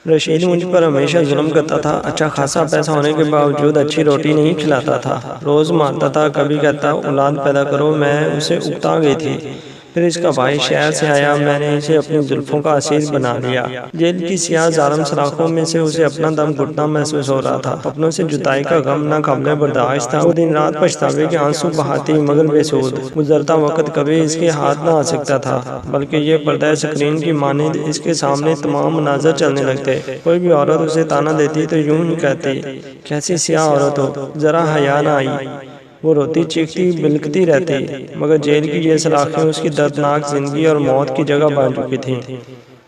رشید مجھ پر ہمیشہ ظلم کرتا تھا، اچھا خاصا پیسہ ہونے کے باوجود اچھی روٹی نہیں کھلاتا تھا، روز مارتا تھا، کبھی کہتا اولاد پیدا کرو، میں اسے اکتا گئی تھی۔ پھر اس کا بھائی شہر سے آیا، میں نے اسے اپنی زلفوں کا اسیر بنا لیا۔ جیل کی سیاہ ظالم سلاخوں میں سے اسے اپنا دم گھٹنا محسوس ہو رہا تھا، اپنوں سے جدائی کا غم نہ قابل برداشت تھا۔ وہ دن رات پچھتاوے کے آنسو بہاتی مگر بے سود۔ گزرتا وقت کبھی اس کے ہاتھ نہ آ سکتا تھا، بلکہ یہ پردہ سکرین کی مانند اس کے سامنے تمام مناظر چلنے لگتے۔ کوئی بھی عورت اسے تانا دیتی تو یوں ہی کہتی، کیسی سیاہ عورت ہو، ذرا حیا نہ آئی۔ وہ روتی چیختی بلکتی رہتی، مگر جیل کی یہ سلاخیں اس کی دردناک زندگی اور موت کی جگہ بن چکی تھیں۔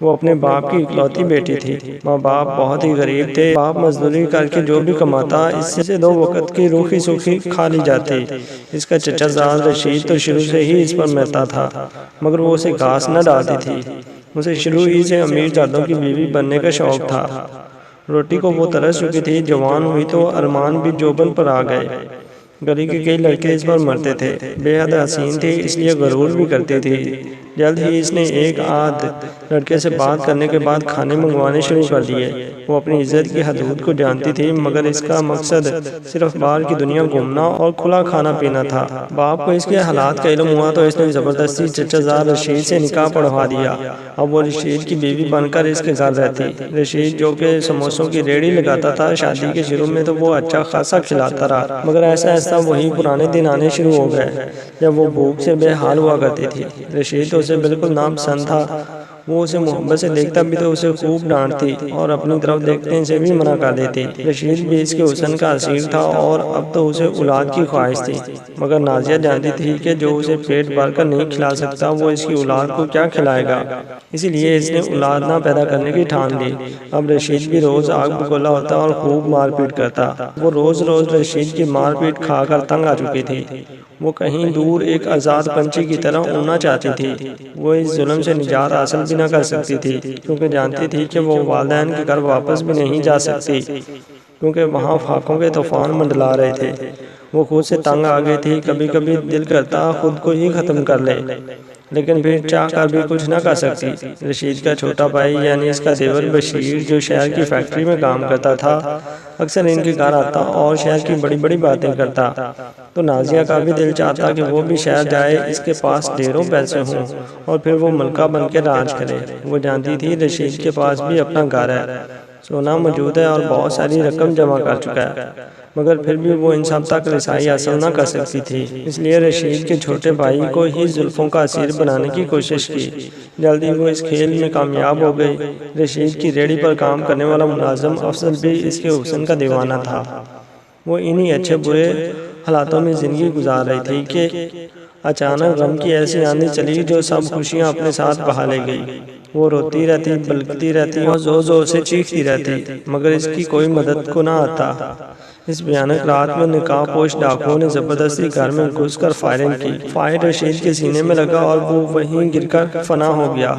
وہ اپنے باپ کی اکلوتی بیٹی تھی۔ ماں باپ بہت ہی غریب تھے، باپ مزدوری کر کے جو بھی کماتا اس سے 2 وقت کی روکھی سوکھی کھا لی جاتی۔ اس کا چچا زاد رشید تو شروع سے ہی اس پر مرتا تھا، مگر وہ اسے گھاس نہ ڈالتی تھی۔ اسے شروع ہی سے امیر زادوں کی بیوی بننے کا شوق تھا۔ روٹی کو وہ ترس چکی تھی، جوان ہوئی تو ارمان بھی جوبن پر آ گئے۔ گلی کے کئی لڑکے اس پر مرتے تھے، بے حد حسین تھی، اس لیے غرور بھی کرتی تھی۔ جلد ہی اس نے ایک آدھ لڑکے سے بات کرنے کے بعد کھانے منگوانے شروع کر دیے۔ وہ اپنی عزت کی حدود کو جانتی تھی، مگر اس کا مقصد صرف باہر کی دنیا گھومنا اور کھلا کھانا پینا تھا۔ باپ کو اس کے حالات کا علم ہوا تو اس نے زبردستی چچا زاد رشید سے نکاح پڑھوا دیا۔ اب وہ رشید کی بیوی بن کر اس کے گھر رہتی۔ رشید جو کہ سموسوں کی ریڑھی لگاتا تھا، شادی کے شروع میں تو وہ اچھا خاصا کھلاتا رہا، مگر ایسا ایسا وہی پرانے دن آنے شروع ہو گئے جب وہ بھوک سے بے حال ہوا کرتی تھی۔ رشید تو اسے بالکل ناپسند تھا، وہ اسے محبت سے دیکھتا بھی تو اسے خوب ڈانٹتی اور اپنی طرف دیکھنے سے بھی منع کر دیتی۔ رشید بھی اس کے حسن کا اسیر تھا اور اب تو اسے اولاد کی خواہش تھی، مگر نازیہ جانتی تھی کہ جو اسے پیٹ بھر کر نہیں کھلا سکتا وہ اس کی اولاد کو کیا کھلائے گا، اسی لیے اس نے اولاد نہ پیدا کرنے کی ٹھان لی۔ اب رشید بھی روز آگ بگولا ہوتا اور خوب مار پیٹ کرتا۔ وہ روز روز رشید کی مار پیٹ کھا کر تنگ آ چکی تھی۔ وہ کہیں دور ایک آزاد پنچھی کی طرح اڑنا چاہتی تھی۔ وہ اس ظلم سے نجات حاصل بھی نہ کر سکتی تھی، کیونکہ جانتی تھی کہ وہ والدین کے گھر واپس بھی نہیں جا سکتی، کیونکہ وہاں فاقوں کے طوفان منڈلا رہے تھے۔ وہ خود سے تنگ آ گئی تھی، کبھی کبھی دل کرتا خود کو ہی ختم کر لے، لیکن پھر چاہ کر بھی کچھ نہ کر سکتی۔ رشید کا چھوٹا بھائی یعنی اس کا دیور بشیر، جو شہر کی فیکٹری میں کام کرتا تھا، اکثر ان کے گھر آتا اور شہر کی بڑی بڑی باتیں کرتا، تو نازیہ کا بھی دل چاہتا کہ وہ بھی شہر جائے، اس کے پاس ڈھیروں پیسے ہوں اور پھر وہ ملکہ بن کے راج کرے۔ وہ جانتی تھی رشید کے پاس بھی اپنا گھر ہے، سونا موجود ہے اور بہت ساری رقم جمع کر چکا ہے، مگر پھر بھی وہ ان سب تک رسائی حاصل نہ کر سکتی تھی، اس لیے رشید کے چھوٹے بھائی کو ہی زلفوں کا اسیر بنانے کی کوشش کی۔ جلدی وہ اس کھیل میں کامیاب ہو گئی۔ رشید کی ریڑھی پر کام کرنے والا ملازم افضل بھی اس کے حسن کا دیوانہ تھا۔ وہ انہی اچھے برے حالاتوں میں زندگی گزار رہی تھی کہ اچانک غم کی ایسی آندھی چلی جو سب خوشیاں اپنے ساتھ بہا لے گئی۔ وہ روتی رہتی، بلکتی رہتی اور زور زور سے چیختی رہتی، مگر اس کی کوئی مدد کو نہ آتا۔ اس بھیانک رات میں نقاب پوش ڈاکوؤں نے زبردستی گھر میں گھس کر فائرنگ کی۔ فائر رشید کے سینے میں لگا اور وہ وہیں گر کر فنا ہو گیا۔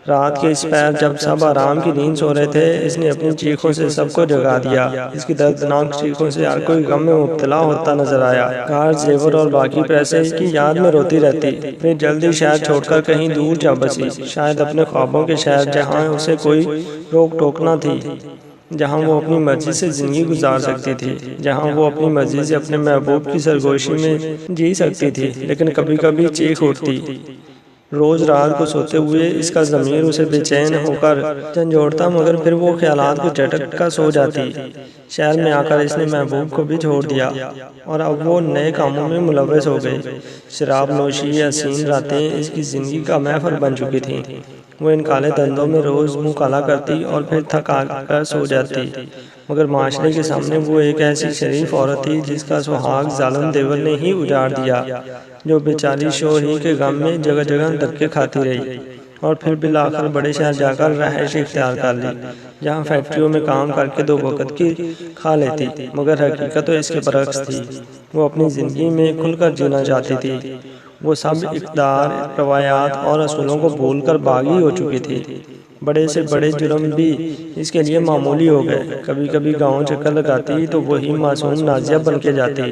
رات کے اس پہر جب سب آرام کی نیند سو رہے تھے، اس نے اپنی چیخوں سے سب کو جگا دیا۔ اس کی دردناک چیخوں سے ہر کوئی غم میں مبتلا ہوتا نظر آیا۔ کار، زیور اور باقی پیسے اس کی یاد میں روتی رہتی۔ پھر جلدی شہر چھوڑ کر کہیں دور جا بسی، شاید اپنے خوابوں کے شہر، جہاں اسے کوئی روک ٹوک نہ تھی، جہاں وہ اپنی مرضی سے زندگی گزار سکتی تھی، جہاں وہ اپنی مرضی سے اپنے محبوب کی سرگوشی میں جی سکتی تھی۔ لیکن کبھی کبھی چیخ اٹھتی۔ روز رات کو سوتے ہوئے اس کا ضمیر اسے بے چین ہو کر جھنجھوڑتا، مگر پھر وہ خیالات کو جھٹک کر سو جاتی۔ شہر میں آ کر اس نے محبوب کو بھی چھوڑ دیا اور اب وہ نئے کاموں میں ملوث ہو گئی۔ شراب نوشی، حسین راتیں اس کی زندگی کا محفل بن چکی تھیں۔ وہ ان کالے دھندوں میں روز منہ کالا کرتی اور پھر تھک آ کر سو جاتی، مگر معاشرے کے سامنے وہ ایک ایسی شریف عورت تھی جس کا سہاگ ظالم دیور نے ہی اجاڑ دیا، جو بیچاری شوہر ہی کے غم میں جگہ جگہ دھکے کھاتی رہی اور پھر بالآخر بڑے شہر جا کر رہائش اختیار کر لی، جہاں فیکٹریوں میں کام کر کے 2 وقت کی کھا لیتی، مگر حقیقت تو اس کے برعکس تھی۔ وہ اپنی زندگی میں کھل کر جینا چاہتی تھی۔ وہ سب اقدار، روایات اور اصولوں کو بھول کر باغی ہو چکی تھی۔ بڑے سے بڑے جرم بھی اس کے لیے معمولی ہو گئے۔ کبھی کبھی گاؤں چکر لگاتی تو وہی معصوم نازیہ بن کے جاتی،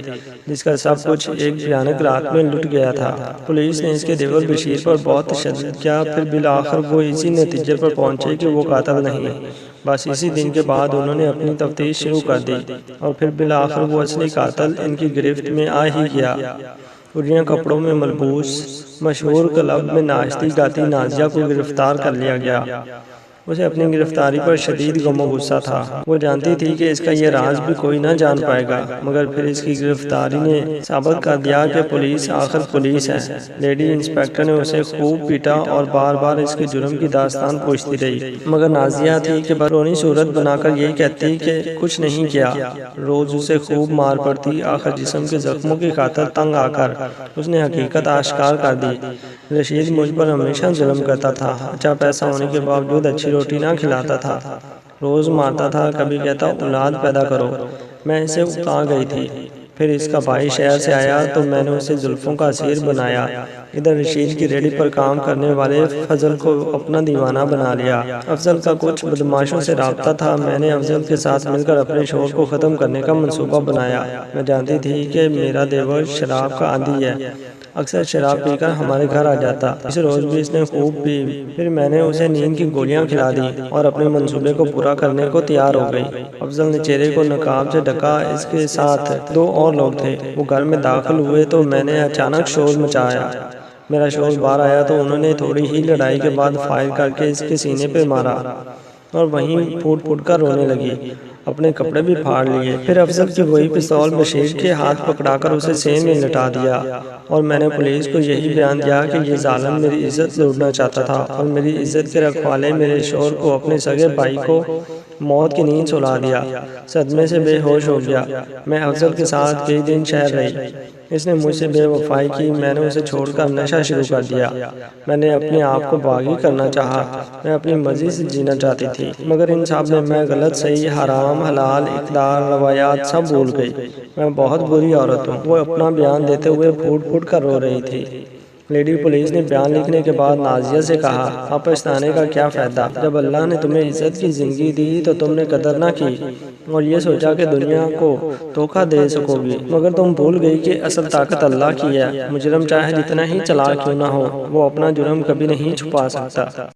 جس کا سب کچھ ایک بھیانک رات میں لٹ گیا تھا۔ پولیس نے اس کے دیور بشیر پر بہت تشدد کیا، پھر بالآخر وہ اسی نتیجے پر پہنچے کہ وہ قاتل نہیں۔ بس اسی دن کے بعد انہوں نے اپنی تفتیش شروع کر دی اور پھر بالآخر وہ اصلی قاتل ان کی گرفت میں آ ہی گیا۔ اڑیاں کپڑوں میں ملبوس مشہور کلب میں ناچتی گاتی نازیہ کو گرفتار کر لیا گیا۔ اسے اپنی گرفتاری پر شدید غم و غصہ تھا۔ وہ جانتی تھی کہ اس کا یہ راز بھی کوئی نہ جان پائے گا، مگر پھر اس کی گرفتاری نے ثابت کر دیا کہ پولیس آخر پولیس ہے۔ لیڈی انسپکٹر نے اسے خوب پیٹا اور بار بار اس کے جرم کی داستان پوچھتی رہی، مگر نازیہ تھی کہ برونی صورت بنا کر یہی کہتی کہ کچھ نہیں کیا۔ روز اسے خوب مار پڑتی، آخر جسم کے زخموں کی خاطر تنگ آ کر اس نے حقیقت آشکار کر دی۔ رشید مجھ پر ہمیشہ ظلم کرتا تھا، اچھا پیسہ ہونے کے باوجود اچھی روٹی نہ کھلاتا تھا، روز مارتا تھا، کبھی کہتا اولاد پیدا کرو۔ میں اسے اکتا گئی تھی۔ پھر اس کا بھائی شہر سے آیا تو میں نے اسے زلفوں کا اسیر بنایا۔ ادھر رشید کی ریڑھی پر کام کرنے والے فضل کو اپنا دیوانہ بنا لیا۔ افضل کا کچھ بدماشوں سے رابطہ تھا، میں نے افضل کے ساتھ مل کر اپنے شوہر کو ختم کرنے کا منصوبہ بنایا۔ میں جانتی تھی کہ میرا دیور شراب کا عادی ہے، اکثر شراب پی کر ہمارے گھر آ جاتا۔ اس روز بھی اس نے خوب پی، پھر میں نے اسے نیند کی گولیاں کھلا دی اور اپنے منصوبے کو پورا کرنے کو تیار ہو گئی۔ افضل نے چہرے کو نقاب سے ڈھکا، اس کے ساتھ 2 اور لوگ تھے۔ وہ گھر میں داخل ہوئے تو میں نے اچانک شور مچایا۔ میرا شوہر باہر آیا تو انہوں نے تھوڑی ہی لڑائی کے بعد فائر کر کے اس کے سینے پہ مارا اور وہیں پھوٹ پھوٹ کر رونے لگی، اپنے کپڑے بھی پھاڑ لیے۔ پھر افضل کی وہی پستول بشیر کے ہاتھ پکڑا کر اسے سین میں لٹا دیا اور میں نے پولیس کو یہی بیان دیا کہ یہ ظالم میری عزت لوٹنا چاہتا تھا اور میری عزت کے رکھوالے میرے شوہر کو، اپنے سگے بھائی کو موت کی نیند سلا دیا۔ صدمے سے بے ہوش ہو گیا۔ میں افضل کے ساتھ کئی دن شہر رہی۔ اس نے مجھ سے بے وفائی کی، میں نے اسے چھوڑ کر نشہ شروع کر دیا۔ میں نے اپنے آپ کو باغی کرنا چاہا، میں اپنی مرضی سے جینا چاہتی تھی، مگر ان سب میں غلط صحیح، حرام حلال، اقدار روایات سب بھول گئی۔ میں بہت بری عورت ہوں۔ وہ اپنا بیان دیتے ہوئے پھوٹ پھوٹ کر رو رہی تھی۔ لیڈی پولیس نے بیان لکھنے کے بعد نازیہ سے کہا، اب پچھتانے کا کیا فائدہ؟ جب اللہ نے تمہیں عزت کی زندگی دی تو تم نے قدر نہ کی اور یہ سوچا کہ دنیا کو دھوکہ دے سکو گی، مگر تم بھول گئی کہ اصل طاقت اللہ کی ہے۔ مجرم چاہے جتنا ہی چلاک کیوں نہ ہو، وہ اپنا جرم کبھی نہیں چھپا سکتا۔